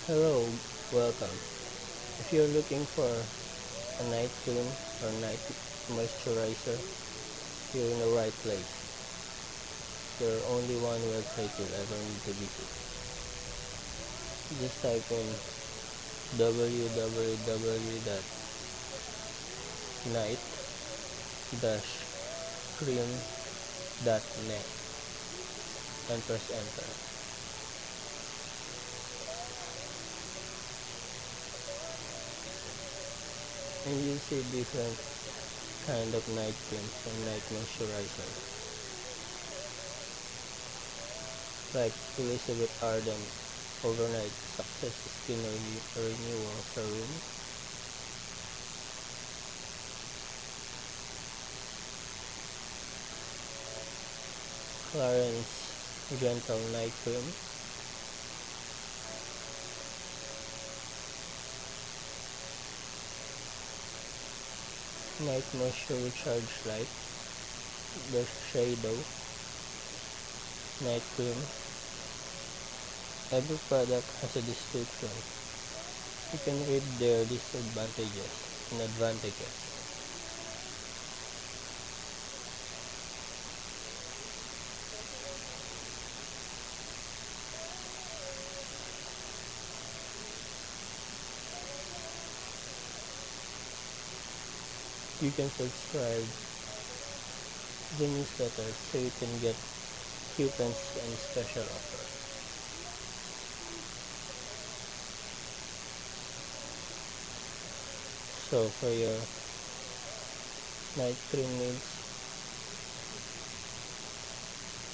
Hello, welcome. If you're looking for a night cream or night moisturizer, you're in the right place. There are only one website you'll ever need to visit. Just type in www.night-cream.net and press enter. And you'll see different kind of night creams and night moisturizers, like Elizabeth Arden Overnight Success Skin Renewal Serum, Clarence Gentle Night Cream, Night Moisture Recharge Light, the Shadow Night Cream. Every product has a description. You can read their disadvantages and advantages. You can subscribe to the newsletter so you can get coupons and special offers. So for your night cream needs,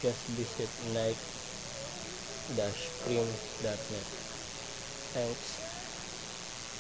just visit night-cream.net. Thanks.